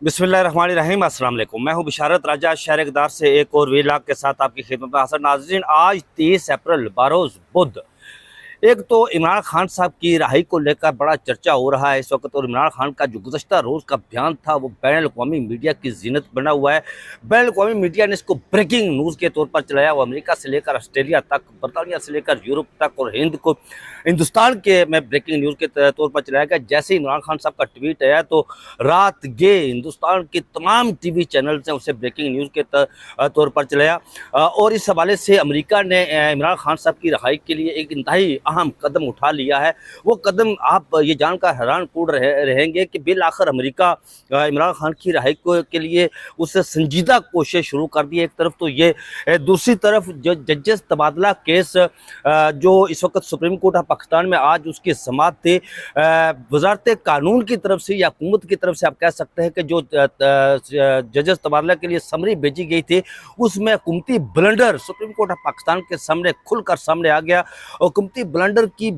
बिस्मिल्लाहिर्रहमानिर्रहीम। अस्सलाम वालेकुम। मैं हूं बिशारत राजा शहर इक़दार से एक और वीलाग के साथ आपकी खिदमत में हाजिर। नाज़रीन, आज 30 अप्रैल बरोज़ बुध एक तो इमरान खान साहब की रहाई को लेकर बड़ा चर्चा हो रहा है इस वक्त, और इमरान खान का जो गुज़श्ता रोज़ का बयान था वो बैनुल-अक़वामी मीडिया की ज़ीनत बना हुआ है। बैनुल-अक़वामी मीडिया ने इसको ब्रेकिंग न्यूज़ के तौर पर चलाया। वो अमेरिका से लेकर ऑस्ट्रेलिया तक, बरतानिया से लेकर यूरोप तक और हिंदुस्तान के में ब्रेकिंग न्यूज़ के तौर पर चलाया गया। जैसे ही इमरान खान साहब का ट्वीट आया तो रात गे हिंदुस्तान के तमाम टीवी चैनल्स ने उसे ब्रेकिंग न्यूज़ के तौर पर चलाया। और इस हवाले से अमेरिका ने इमरान खान साहब की रहाई के लिए एक इंतहाई अहम कदम उठा लिया है। वो कदम आप ये जानकर हैरान रहेंगे कि बिल आखिर अमेरिका इमरान खान की रहाई के लिए उससे संजीदा कोशिश शुरू कर दी है। एक तरफ तो ये, दूसरी तरफ जो जजेस तबादला केस जो इस वक्त सुप्रीम कोर्ट ऑफ पाकिस्तान में आज उसकी समाअत थी, वजारत कानून की तरफ से या हुकूमत की तरफ से आप कह सकते हैं कि जो जजेस तबादला के लिए समरी भेजी गई थी उसमें हुकूमती blunder supreme court of Pakistan के सामने खुलकर सामने आ गया। और हुकूमती ब्लंडर की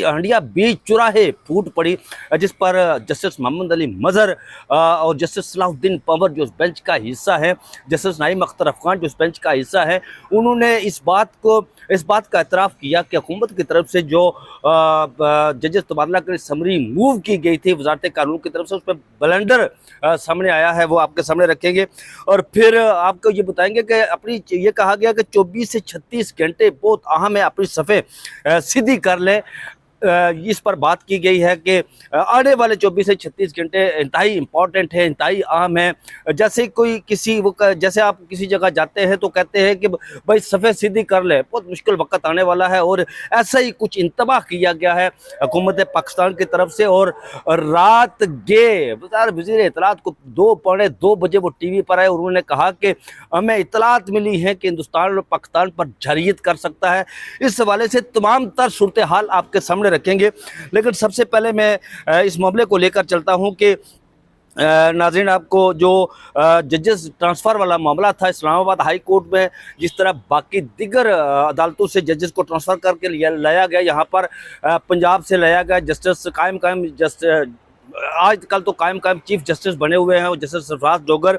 हंडिया बीच चुराहे फूट पड़ी, जिस पर जस्टिस मोहम्मद अली मजहर और जस्टिस सलाहुद्दीन पंवर जो उस बेंच का हिस्सा है, जस्टिस नईम अख्तर अफगान जो उस बेंच का हिस्सा है, उन्होंने इस बात का एतराफ़ किया कि हुकूमत की तरफ से जो जजेस तबादला के लिए समरी मूव की गई थी वजारत कानून की तरफ से, उस पर ब्लंडर सामने आया है। वो आपके सामने रखेंगे और फिर आपको ये बताएंगे कि ये कहा गया कि 24 से 36 घंटे बहुत अहम है, अपनी सफ़े सीधी कर लें। इस पर बात की गई है कि आने वाले 24 से 36 घंटे इंतहाई इंपॉर्टेंट है, इंतहाई अहम है। जैसे आप किसी जगह जाते हैं तो कहते हैं कि भाई सफ़े सीधी कर ले, बहुत मुश्किल वक्त आने वाला है, और ऐसा ही कुछ इंतबाह किया गया है हुकूमत पाकिस्तान की तरफ से। और रात गे वज़ीर इत्तलात को 2 बजे वो टीवी पर आए और उन्होंने कहा कि हमें इत्तलात मिली है कि हिंदुस्तान और पाकिस्तान पर जरयत कर सकता है। इस हवाले से तमाम तर सूरत हाल आपके सामने रखेंगे, लेकिन सबसे पहले मैं इस मामले को लेकर चलता हूं कि नाज़रीन, आपको जो जजेस ट्रांसफ़र वाला मामला था इस्लामाबाद हाई कोर्ट में, जिस तरह बाकी दिगर अदालतों से जजेस को ट्रांसफ़र करके लाया गया, यहाँ पर पंजाब से लाया गया जस्टिस आजकल तो कायम चीफ जस्टिस बने हुए हैं, जस्टिस सरफराज डोगर,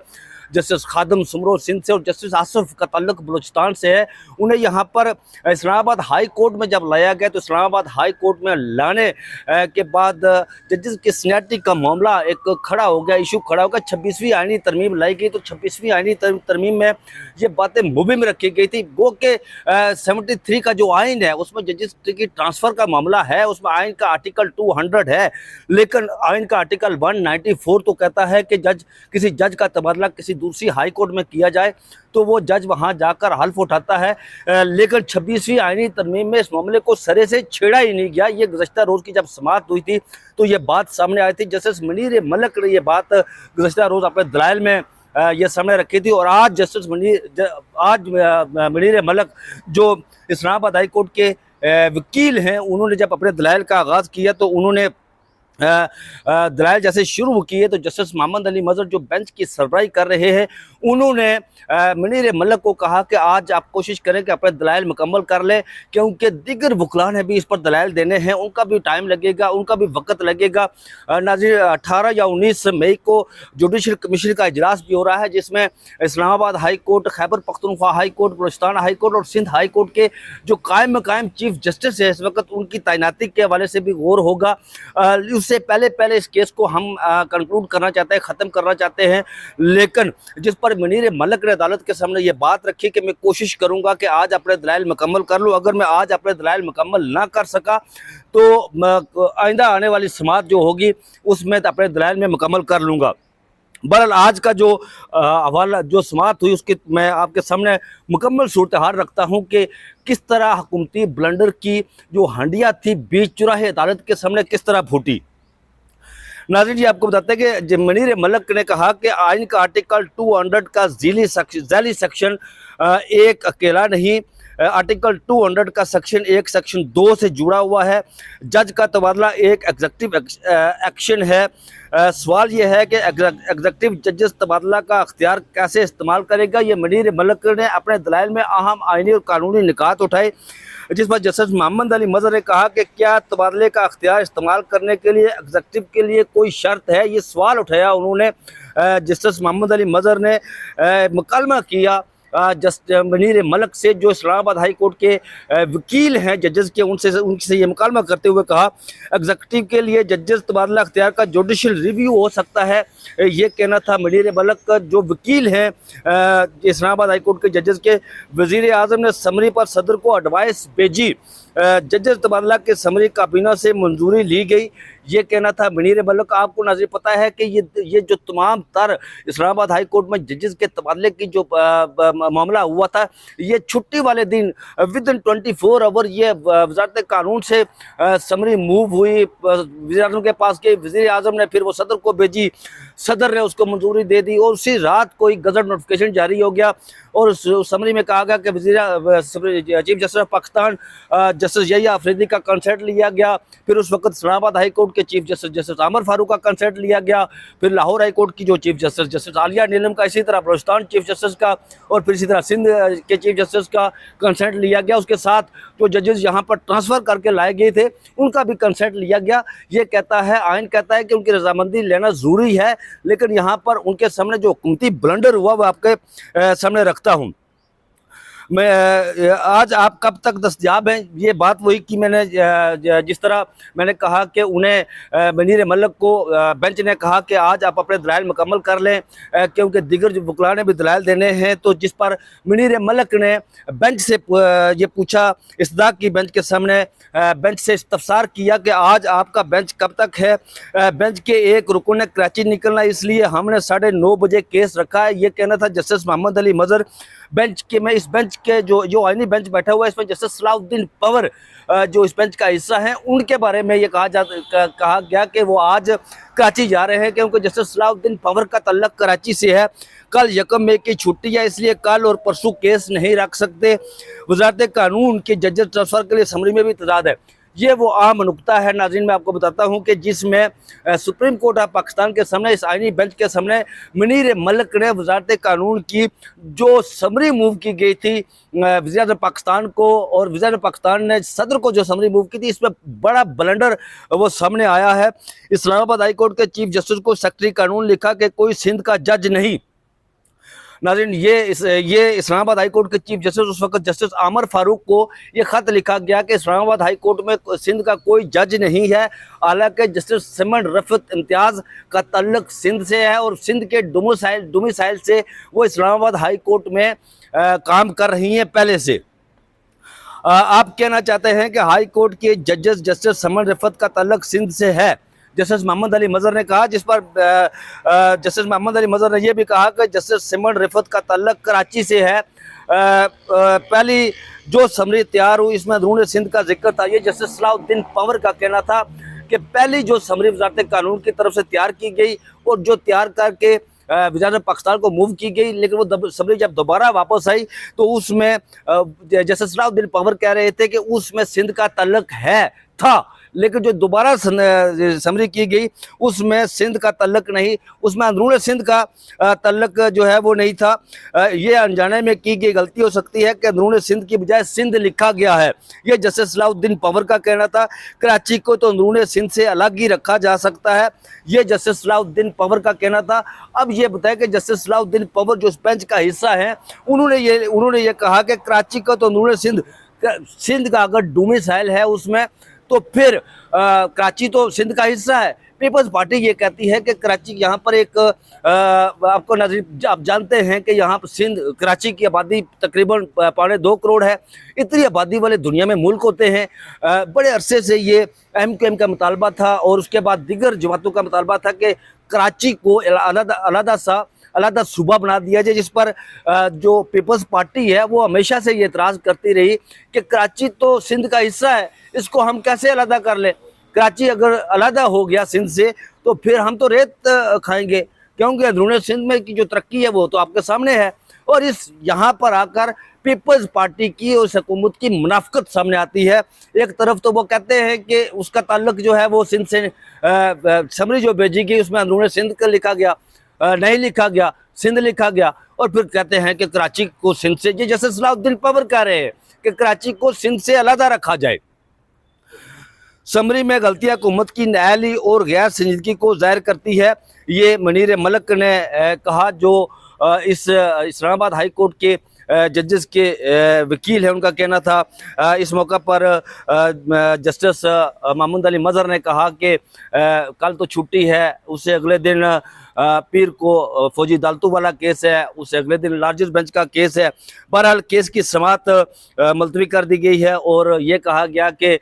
जस्टिस खादम सुमरो सिंध से और जस्टिस आसफ का ताल्लुक बलूचिस्तान से है। उन्हें यहाँ पर इस्लामाबाद हाई कोर्ट में जब लाया गया तो इस्लामाबाद हाई कोर्ट में लाने के बाद जजेस की सीनियरिटी का मामला एक खड़ा हो गया, इशू खड़ा हो गया। 26वीं आईनी तरमीम लाई गई तो 26वीं आईनी तरमीम में ये बातें मुहिम रखी गई थी। गो के 73 का जो आइन है उसमें जजेस की ट्रांसफ़र का मामला है, उसमें आइन का आर्टिकल 200 है, लेकिन आइन का आर्टिकल 194 तो कहता है कि किसी जज का तबादला किसी दूसरी हाई कोर्ट में किया जाए तो वो जज वहां जाकर हल्फ उठाता है। लेकिन 26वीं आईनी तरमीम में इस मामले को सरे से छेड़ा ही नहीं गया। ये गुज़श्ता रोज़ की जब समाअत हुई थी तो ये बात सामने आई थी। जस्टिस मुनीर मलिक ने ये बात गुज़श्ता रोज़ अपने दलाइल में ये सामने रखी थी, और आज मुनीर मलिक जो इस्लामाबाद हाई कोर्ट के वकील हैं, उन्होंने जब अपने दलाइल का आगाज़ किया तो उन्होंने दलाइल जैसे शुरू किए तो जस्टिस मोहम्मद अली मजहर जो बेंच की सरबराही कर रहे हैं, उन्होंने मुनीर मलिक को कहा कि आज आप कोशिश करें कि अपने दलाइल मुकम्मल कर लें, क्योंकि दिगर वकला ने भी इस पर दलाइल देने हैं, उनका भी टाइम लगेगा, उनका भी वक्त लगेगा। नाज़रीन, 18 या 19 मई को जुडिशल कमीशन का इजलास भी हो रहा है, जिसमें Islamabad high court, Khyber Pakhtunkhwa high court, Balochistan high court और सिंध हाई कोर्ट के जो कायम चीफ जस्टिस है इस वक्त, उनकी तैनाती के हवाले से भी गौर होगा। उससे पहले इस केस को हम कंक्लूड करना चाहते हैं, ख़त्म करना चाहते हैं, लेकिन जिस पर मुनीर मलिक ने अदालत के सामने ये बात रखी कि मैं कोशिश करूंगा कि आज अपने दलाइल मुकम्मल कर लूँ, अगर मैं आज अपने दलाइल मुकम्मल ना कर सका तो आइंदा आने वाली समाअत जो होगी उसमें अपने दलाइल में मुकम्मल कर लूँगा। बहरहाल आज का जो हवाला जो समाअत हुई उसकी मैं आपके सामने मुकम्मल सूरत हाल रखता हूँ कि किस तरह हुकूमती ब्लंडर की जो हंडिया थी बीच चुराहे अदालत के सामने किस तरह फूटी। नाज़रीन जी, आपको बताते हैं कि मुनीर मलिक ने कहा कि आइन का आर्टिकल 200 का झैली सेक्शन एक अकेला नहीं आर्टिकल 200 का सेक्शन 1 सेक्शन 2 से जुड़ा हुआ है। जज का तबादला एक एग्जीक्यूटिव एक्शन है। सवाल यह है कि एग्जीक्यूटिव जजेस तबादला का अख्तियार कैसे इस्तेमाल करेगा। ये मुनीर मलिक ने अपने दलाइल में अहम आइनी और कानूनी निकात उठाए, जिस पर जस्टिस मोहम्मद अली मजहर ने कहा कि क्या तबादले का अख्तियार इस्तेमाल करने के लिए एग्जीक्यूटिव के लिए कोई शर्त है। ये सवाल उठाया उन्होंने। जस्टिस मोहम्मद अली मजहर ने मुकलमा किया मुनीर मलिक से, जो इस्लामाबाद हाई कोर्ट के वकील हैं जजेस के, उनसे ये मुकालमा करते हुए कहा एग्जीक्यूटिव के लिए जजेस तबादला अख्तियार का जुडिशल रिव्यू हो सकता है। ये कहना था मुनीर मलिक का, जो वकील हैं इस्लामाबाद हाई कोर्ट के जजेस के। वज़ीर आज़म ने समरी पर सदर को एडवाइस भेजी। जजेस तबादला के समरी काबीना से मंजूरी ली गई। ये कहना था मुनीर मलिक। आपको नाज़रीन पता है कि ये जो तमाम तर इस्लामाबाद हाई कोर्ट में जजेस के तबादले की जो मामला हुआ था, ये छुट्टी वाले दिन विदिन 24 आवर ये वज़ारत कानून से समरी मूव हुई, वज़ीर आज़म के पास गई। वज़ीर आज़म ने फिर वो सदर को भेजी, सदर ने उसको मंजूरी दे दी और उसी रात कोई गज़ट नोटिफिकेशन जारी हो गया और उस समरी में कहा गया कि chief justice of Pakistan justice Yahya Afridi का कंसर्ट लिया गया। फिर उस वक्त इस्लामाबाद हाई कोर्ट के चीफ जस्टिस जस्टिस आमर फारूक का कंसर्ट लिया गया। फिर लाहौर हाई कोर्ट की जो चीफ जस्टिस जस्टिस आलिया नीलम का, इसी तरह बलोचिस्तान चीफ जस्टिस का और फिर इसी तरह सिंध के चीफ जस्टिस का कंसर्ट लिया गया। उसके साथ जो जजेस यहाँ पर ट्रांसफ़र करके लाए गए थे उनका भी कंसर्ट लिया गया। ये कहता है, आइन कहता है कि उनकी रजामंदी लेना ज़रूरी है, लेकिन यहाँ पर उनके सामने जो हुकूमती ब्लंडर हुआ वो आपके सामने रखता हूँ मैं। आज आप कब तक दस्तयाब हैं, ये बात वही कि मैंने जिस तरह मैंने कहा कि उन्हें मुनीर मलिक को बेंच ने कहा कि आज आप अपने दलाइल मुकम्मल कर लें, क्योंकि दिगर जो वकला ने भी दलाइल देने हैं। तो जिस पर मुनीर मलिक ने बेंच से ये पूछा, इस्तेदाक की बेंच के सामने बेंच से इस्तफसार किया कि आज आपका बेंच कब तक है। बेंच के एक रुकन ने कराची निकलना, इसलिए हमने 9:30 बजे केस रखा है। ये कहना था जस्टिस मोहम्मद अली मजहर। बेंच के में इस बेंच के जो आइनी बेंच बैठा हुआ है, इसमें जस्टिस सलाउद्दीन पंवर जो इस बेंच का हिस्सा हैं, उनके बारे में ये कहा गया कि वो आज कराची जा रहे हैं, क्योंकि जस्टिस सलाउद्दीन पंवर का तल्लक कराची से है। कल 1 मई की छुट्टी है, इसलिए कल और परसों केस नहीं रख सकते। वज़ारत कानून के जजेस ट्रांसफ़र के लिए समरी में भी तजाद है। ये वो आम नुक्ता है नाज़रीन, मैं आपको बताता हूँ कि जिसमें सुप्रीम कोर्ट ऑफ पाकिस्तान के सामने, इस आइनी बेंच के सामने मुनीर मलिक ने वज़ारत कानून की जो समरी मूव की गई थी वज़ीर आज़म पाकिस्तान को, और वज़ीर आज़म पाकिस्तान ने सदर को जो समरी मूव की थी, इसमें बड़ा ब्लंडर वो सामने आया है। इस्लामाबाद हाई कोर्ट के चीफ जस्टिस को सेक्रेटरी कानून लिखा कि कोई सिंध का जज नहीं। नाज़रीन, ये इस्लामाबाद हाई कोर्ट के चीफ जस्टिस उस वक्त जस्टिस आमर फारूक को ये ख़त लिखा गया कि इस्लामाबाद हाई कोर्ट में सिंध का कोई जज नहीं है। हालांकि जस्टिस सिमन रफ़त इम्तियाज़ का तल्लुक़ सिंध से है और सिंध के डोमिसाइल से वो इस्लामाबाद हाई कोर्ट में काम कर रही हैं पहले से। आप कहना चाहते हैं कि हाई कोर्ट के जजेस जस्टिस सिमन रफ़त का तल्लुक़ सिंध से है, जस्टिस मोहम्मद अली मजहर ने कहा, जिस पर जस्टिस मोहम्मद अली मजहर ने यह भी कहा कि जस्टिस सिमन रफ़त का तल्लुक़ कराची से है। पहली जो समरी तैयार हुई इसमें अंदरून सिंध का जिक्र था। ये जस्टिस सलाउद्दीन पंवर का कहना था कि पहली जो समरी वज़ारत कानून की तरफ से तैयार की गई और जो तैयार करके वज़ारत पाकिस्तान को मूव की गई, लेकिन वो समरी जब दोबारा वापस आई तो उसमें जस्टिस सलाउद्दीन पंवर कह रहे थे कि उसमें सिंध का तल्लुक़ था, लेकिन जो दोबारा समरी की गई उसमें सिंध का तल्लुक़ नहीं, उसमें अंदरून सिंध का तल्लुक़ जो है वो नहीं था। ये अनजाने में की गई गलती हो सकती है कि अंदरून सिंध की बजाय सिंध लिखा गया है। ये जस्टिस सलाउद्दीन पंवर का कहना था। कराची को तो अंदरून सिंध से अलग ही रखा जा सकता है, ये जस्टिस सलाउद्दीन पंवर का कहना था। अब ये बताया कि जस्टिस सलाउद्दीन पंवर जो इस बेंच का हिस्सा है, उन्होंने ये कहा कि कराची का तो अंदरून सिंध का अगर डोमिसाइल है उसमें, तो फिर कराची तो सिंध का हिस्सा है। पीपल्स पार्टी ये कहती है कि कराची यहाँ पर एक आपको नाज़रीन आप जानते हैं कि यहाँ पर सिंध कराची की आबादी तकरीबन 2.25 करोड़ है। इतनी आबादी वाले दुनिया में मुल्क होते हैं। बड़े अरसे से ये MQM का मुतालबा था और उसके बाद दिगर जमातों का मुतालबा था कि कराची को अलग सूबा बना दिया जाए, जिस पर जो पीपल्स पार्टी है वो हमेशा से ये एतराज़ करती रही कि कराची तो सिंध का हिस्सा है, इसको हम कैसे अलग कर लें। कराची अगर अलग हो गया सिंध से तो फिर हम तो रेत खाएंगे, क्योंकि अंदरून सिंध में की जो तरक्की है वो तो आपके सामने है। اور اس یہاں پر آ کر پیپلز پارٹی کی اور حکومت کی منافقت سامنے آتی ہے۔ ایک طرف تو وہ کہتے ہیں کہ اس کا تعلق جو ہے وہ سندھ سے سمری جو بھیجی گئی اس میں اندرون سندھ کا لکھا گیا، نہیں لکھا گیا، سندھ لکھا گیا، اور پھر کہتے ہیں کہ کراچی کو سندھ سے، یہ جسٹس صلاح الدین پور کہہ رہے ہیں کہ کراچی کو سندھ سے علیحدہ رکھا جائے۔ سمری میں غلطیاں حکومت کی نااہلی اور غیر سنجیدگی کو ظاہر کرتی ہے، یہ منیر ملک نے کہا، جو اس اسلام آباد ہائی کورٹ کے ججز کے وکیل ہیں، ان کا کہنا تھا۔ اس موقع پر جسٹس محمود علی مظہر نے کہا کہ کل تو چھٹی ہے، اسے اگلے دن پیر کو فوجی عدالتوں والا کیس ہے، اسے اگلے دن لارجر بینچ کا کیس ہے۔ بہرحال کیس کی سماعت ملتوی کر دی گئی ہے اور یہ کہا گیا کہ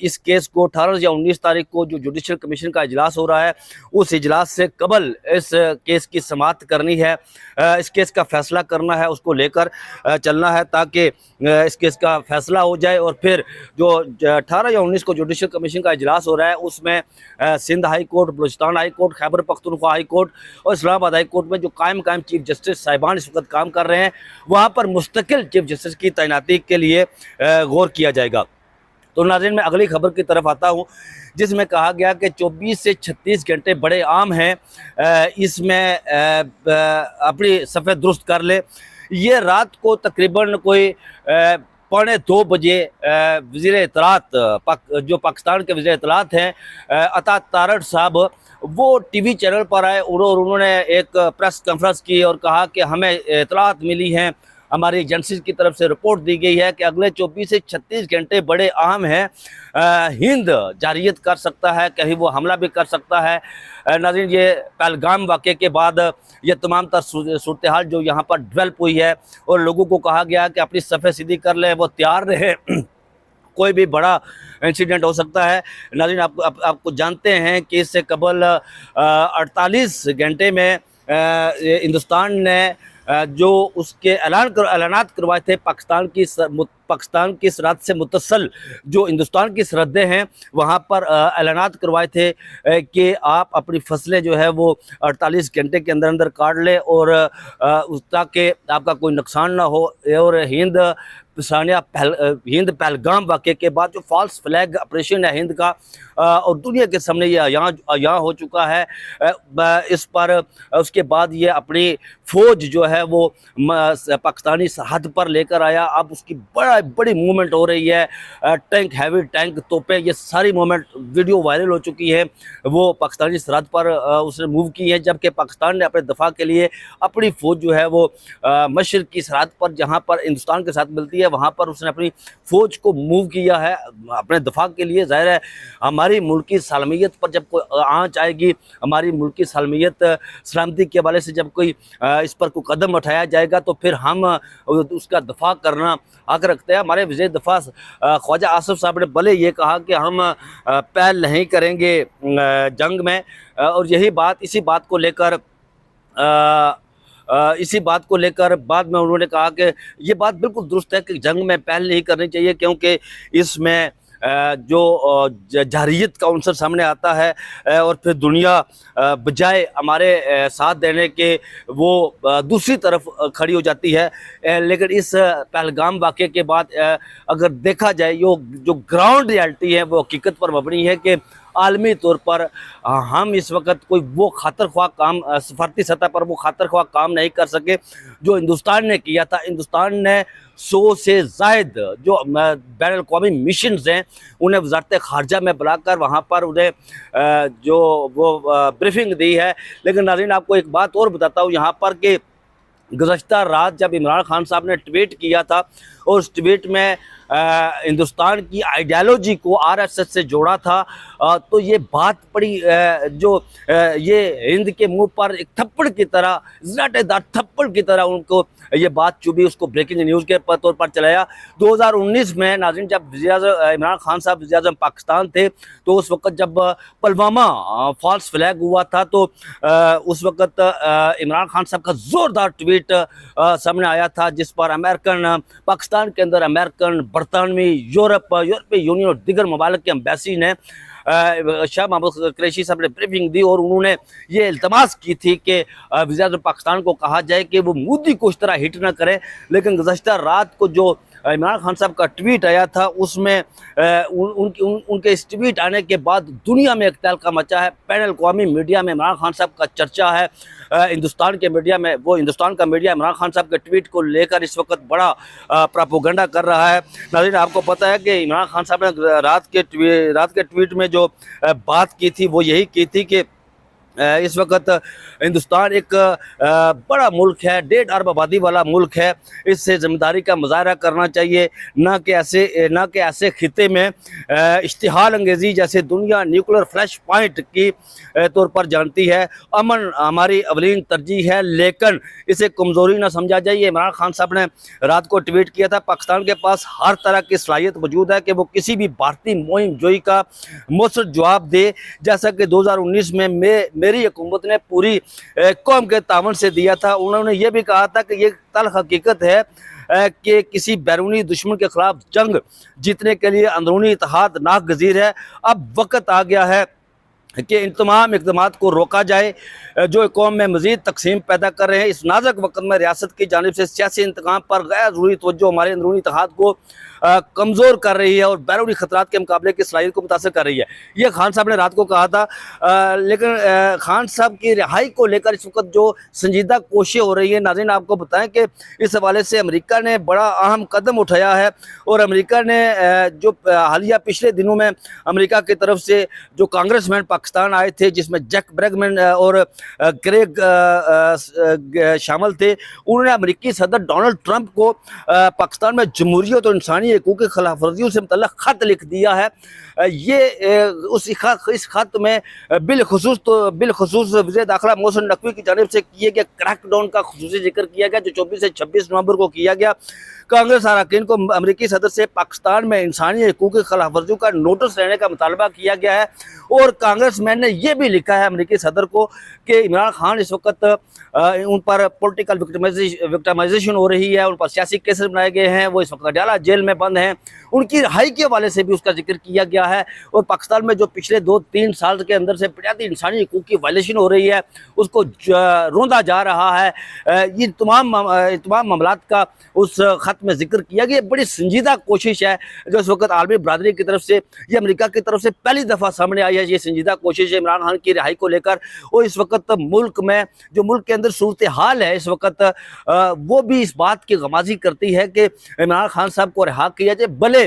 اس کیس کو 18 یا 19 تاریخ کو جو جوڈیشل کمیشن کا اجلاس ہو رہا ہے اس اجلاس سے قبل اس کیس کی سماعت کرنی ہے، اس کیس کا فیصلہ کرنا ہے، اس کو لے کر چلنا ہے تاکہ اس کیس کا فیصلہ ہو جائے۔ اور پھر جو 18 یا 19 کو جوڈیشل کمیشن کا اجلاس ہو رہا ہے اس میں Sindh high court, Balochistan high court, Khyber Pakhtunkhwa high court اور اسلام آباد ہائی کورٹ میں جو قائم چیف جسٹس صاحبان اس وقت کام کر رہے ہیں وہاں پر مستقل چیف جسٹس کی تعیناتی کے لیے غور کیا جائے گا۔ تو ناظرین، میں اگلی خبر کی طرف آتا ہوں جس میں کہا گیا کہ 24 سے 36 گھنٹے بڑے عام ہیں، اس میں اپنی صفحے درست کر لے۔ یہ رات کو تقریباً کوئی 1:45 بجے وزیر اطلاعات جو پاکستان کے وزیر اطلاعات ہیں عطا تارڑ صاحب، وہ ٹی وی چینل پر آئے اور انہوں نے ایک پریس کانفرنس کی اور کہا کہ ہمیں اطلاعات ملی ہیں، ہماری ایجنسیز کی طرف سے رپورٹ دی گئی ہے کہ اگلے 24 سے 36 گھنٹے بڑے اہم ہیں، ہند جارحیت کر سکتا ہے، کہیں وہ حملہ بھی کر سکتا ہے۔ ناظرین، یہ پہلگام واقعے کے بعد یہ تمام تر صورتحال جو یہاں پر ڈیولپ ہوئی ہے اور لوگوں کو کہا گیا کہ اپنی صفحے سیدھی کر لیں، وہ تیار رہے، کوئی بھی بڑا انسیڈنٹ ہو سکتا ہے۔ ناظرین، آپ کو جانتے ہیں کہ اس سے قبل 48 گھنٹے میں ہندوستان نے جو اس کے اعلانات کروائے تھے پاکستان کی سرحد سے متصل جو ہندوستان کی سرحدیں ہیں وہاں پر اعلانات کروائے تھے کہ آپ اپنی فصلیں جو ہے وہ 48 گھنٹے کے اندر اندر کاٹ لیں اور تاکہ آپ کا کوئی نقصان نہ ہو۔ اور ہند پہلگام واقعے کے بعد جو فالس فلیگ آپریشن ہے ہند کا اور دنیا کے سامنے یہ یہاں ہو چکا ہے، اس پر اس کے بعد یہ اپنی فوج جو ہے وہ پاکستانی سرحد پر لے کر آیا۔ اب اس کی بڑی موومنٹ ہو رہی ہے، ٹینک، ہیوی ٹینک، توپیں، یہ ساری موومنٹ ویڈیو وائرل ہو چکی ہے، وہ پاکستانی سرحد پر اس نے موو کی ہے، جبکہ پاکستان نے اپنے دفاع کے لیے اپنی فوج جو ہے وہ مشرق کی سرحد پر جہاں پر ہندوستان کے ساتھ ملتی ہے وہاں پر اس نے اپنی فوج کو موو کیا ہے اپنے دفاع کے لیے۔ ظاہر ہے ہماری ملکی سالمیت پر جب کوئی آنچ آئے گی، ہماری ملکی سلامتی کے حوالے سے جب کوئی اس پر کوئی قدم اٹھایا جائے گا تو پھر ہم اس کا دفاع کرنا حق رکھتے ہیں۔ ہمارے وزیر دفاع خواجہ آصف صاحب نے بھلے یہ کہا کہ ہم پہل نہیں کریں گے جنگ میں، اور اسی بات کو لے کر بعد میں انہوں نے کہا کہ یہ بات بالکل درست ہے کہ جنگ میں پہل نہیں کرنی چاہیے، کیونکہ اس میں جو جارحیت کا عنصر سامنے آتا ہے اور پھر دنیا بجائے ہمارے ساتھ دینے کے وہ دوسری طرف کھڑی ہو جاتی ہے۔ لیکن اس پہلگام واقعے کے بعد اگر دیکھا جائے جو گراؤنڈ ریالٹی ہے وہ حقیقت پر مبنی ہے کہ عالمی طور پر ہم اس وقت کوئی وہ خاطر خواہ کام سفارتی سطح پر وہ خاطر خواہ کام نہیں کر سکے جو ہندوستان نے کیا تھا۔ ہندوستان نے 100 سے زائد جو بین الاقوامی مشنز ہیں انہیں وزارت خارجہ میں بلا کر وہاں پر انہیں جو وہ بریفنگ دی ہے۔ لیکن ناظرین، آپ کو ایک بات اور بتاتا ہوں یہاں پر کہ گزشتہ رات جب عمران خان صاحب نے ٹویٹ کیا تھا اور اس ٹویٹ میں ہندوستان کی آئیڈیالوجی کو RSS سے جوڑا تھا تو یہ بات بڑی جو یہ ہند کے منہ پر ایک تھپڑ کی طرح، زراٹے دار تھپڑ کی طرح ان کو یہ بات چوبی، اس کو بریکنگ نیوز کے طور پر چلایا۔ 2019 میں ناظرین جب عمران خان صاحب وزیر اعظم پاکستان تھے تو اس وقت جب پلوامہ فالس فلیگ ہوا تھا تو اس وقت عمران خان صاحب کا زوردار ٹویٹ سامنے آیا تھا جس پر پاکستان کے اندر امریکن، برطانوی، یورپی یونین اور دیگر ممالک کے امبیسی نے शाह महमूद कुरैशी साहब ने ब्रीफिंग दी और उन्होंने ये इल्तमास की थी कि वज़ीर पाकिस्तान को कहा जाए कि वो मोदी को इस तरह हिट ना करें। लेकिन गुज़श्ता रात को जो इमरान खान साहब का ट्वीट आया था उसमें उनके इस ट्वीट आने के बाद दुनिया में एक तहलका मचा है। बैनुल अक़वामी मीडिया में इमरान खान साहब का चर्चा है, हिंदुस्तान के मीडिया में, वो हिंदुस्तान का मीडिया इमरान खान साहब के ट्वीट को लेकर इस वक्त बड़ा प्रोपेगेंडा कर रहा है। नाज़रीन, आपको पता है कि इमरान खान साहब ने रात के ट्वीट में जो बात की थी वो यही की थी कि इस वक्त हिंदुस्तान एक बड़ा मुल्क है, 1.5 अरब आबादी वाला मुल्क है, इससे ज़िम्मेदारी का मुजाहरा करना चाहिए, ना कि ऐसे खिते में इश्तिहाल अंगेज़ी जैसे दुनिया न्यूक्लियर फ्लैश पॉइंट की तौर पर जानती है। अमन हमारी अवलीन तरजीह है, लेकिन इसे कमज़ोरी ना समझा जाए। ये इमरान खान साहब ने रात को ट्वीट किया था, पाकिस्तान के पास हर तरह की सलाहियत मौजूद है कि वो किसी भी भारतीय मुहिम जोई का मुसर जवाब दे, जैसा कि 2019 में मेरी हुकूमत ने पूरी कौम के तावन से दिया था। उन्होंने ये भी कहा था कि ये तल्ख हकीकत है कि किसी बैरूनी दुश्मन के खिलाफ जंग जीतने के लिए अंदरूनी इत्तेहाद नागज़ीर है। अब वक्त आ गया है कि इन तमाम इक़दामात को रोका जाए जो कौम में मज़ीद तकसीम पैदा कर रहे हैं। इस नाज़ुक वक्त में रियासत की जानिब से सियासी इंतकाम पर गैर ज़रूरी तवज्जो हमारे अंदरूनी इत्तेहाद को कमज़ोर कर रही है और बैरूनी ख़तरात के मुकाबले की सलाहियत को मुतासर कर रही है। ये खान साहब ने रात को कहा था। लेकिन खान साहब की रिहाई को लेकर इस वक्त जो संजीदा कोशिश हो रही है, नाज़रीन आपको बताएं कि इस हवाले से अमेरिका ने बड़ा अहम कदम उठाया है और अमेरिका ने जो हालिया पिछले दिनों में अमेरिका की तरफ से जो कांग्रेसमैन पाकिस्तान आए थे, जिसमें जैक ब्रैगमैन और क्रेग शामिल थे, उन्होंने अमेरिकी सदर डोनाल्ड ट्रंप को पाकिस्तान में जमहूरियत और इंसानी हकूक़ की खिलाफ वर्जियों से मुतल्लिक़ ख़त लिख दिया है। ये इस खत में बिलखुसूस वज़ीर दाखिला मोहसिन नकवी की जानिब से किए गए क्रैकडाउन का खुसूसी जिक्र किया गया जो 24 से 26 नवंबर को किया गया। कांग्रेस अरकान को अमेरिकी सदर से पाकिस्तान में इंसानी हकूक़ की खिलाफ वर्जियों का नोटिस लेने का मुतालबा किया गया है और कांग्रेसमैन ने यह भी लिखा है अमेरिकी सदर को कि इमरान खान इस वक्त उन पर पॉलिटिकल विक्टिमाइजेशन हो रही है, उन पर सियासी केसेस बनाए गए हैं, वो इस वक्त अडयाला जेल में बंद हैं। उनकी रिहाई के हवाले से भी उसका जिक्र किया गया है और पाकिस्तान में जो पिछले 2-3 साल के अंदर से बुनियादी इंसानी हकूक़ की वायलेशन हो रही है उसको रोंदा जा रहा है। ये तमाम मामलात का उस ख़त में जिक्र किया गया। बड़ी संजीदा कोशिश है जो इस वक्त आलमी बरादरी की तरफ से, ये अमेरिका की तरफ से पहली दफ़ा सामने आई है। ये संजीदा कोशिश है इमरान खान की रिहाई को लेकर और इस वक्त मुल्क में जो मुल्क के अंदर सूरत हाल है इस वक्त वो भी इस बात की गमाजी करती है कि इमरान खान साहब को रिहा किया जाए, भले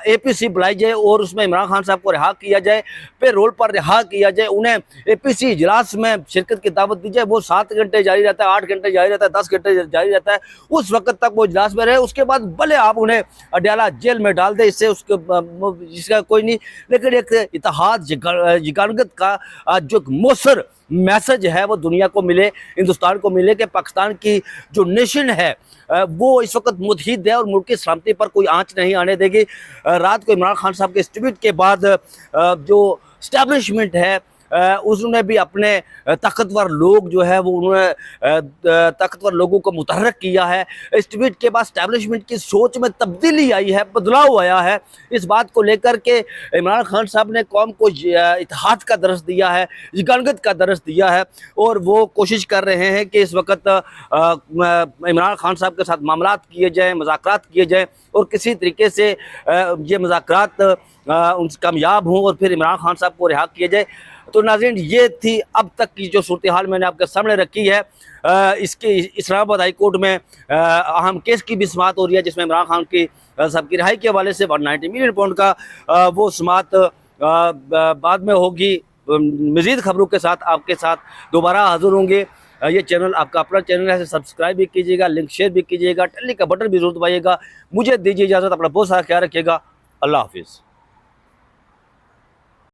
APC बुलाई जाए और उसमें इमरान खान साहब को रिहा किया जाए, पे रोल पर रिहा किया जाए, उन्हें APC इजलास में शिरकत की दावत दी जाए। वो 7 घंटे जारी रहता है, 8 घंटे जारी रहता है, 10 घंटे जारी रहता है, उस वक्त तक वो इजलास में रहे, उसके बाद भले आप उन्हें अडयाला जेल में डाल दे, इससे इसका कोई नहीं। लेकिन एक इत्तेहाद यगानगत का जो मोसर मैसेज है वो दुनिया को मिले, हिंदुस्तान को मिले कि पाकिस्तान की जो नेशन है वो इस वक्त मुतहिद है और मुल्क की सलामती पर कोई आंच नहीं आने देगी। रात को इमरान खान साहब के इस ट्वीट के बाद जो एस्टैब्लिशमेंट है उसने भी अपने ताकतवर लोग जो है वो उन्होंने ताकतवर लोगों को मुतहर्रिक किया है। इस ट्वीट के बाद एस्टैब्लिशमेंट की सोच में तब्दीली आई है, बदलाव आया है इस बात को लेकर के इमरान खान साहब ने कौम को इत्तेहाद का दर्स दिया है, यगानगत का दर्स दिया है और वो कोशिश कर रहे हैं कि इस वक्त इमरान खान साहब के साथ मामलात किए जाएँ, मुज़ाकरात किए जाएँ और किसी तरीके से ये मुज़ाकरात उनसे कामयाब हों और फिर इमरान खान साहब को रिहा किया जाए। तो नाज़रीन, ये थी अब तक की जो सूरत हाल मैंने आपके सामने रखी है। इसके इस्लामाबाद हाई कोर्ट में अहम केस की भी समाअत हो रही है जिसमें इमरान खान की साहब की रिहाई के हवाले से 190 मिलियन पाउंड का वो समाअत बाद में होगी। मज़ीद खबरों के साथ आपके साथ दोबारा हाज़िर होंगे। ये चैनल आपका अपना चैनल है, सब्सक्राइब भी कीजिएगा, लिंक शेयर भी कीजिएगा, टेली का बटन भी जरूर दबाइएगा। मुझे दीजिए इजाज़त, अपना बहुत सारा ख्याल रखिएगा। अल्लाह हाफिज़।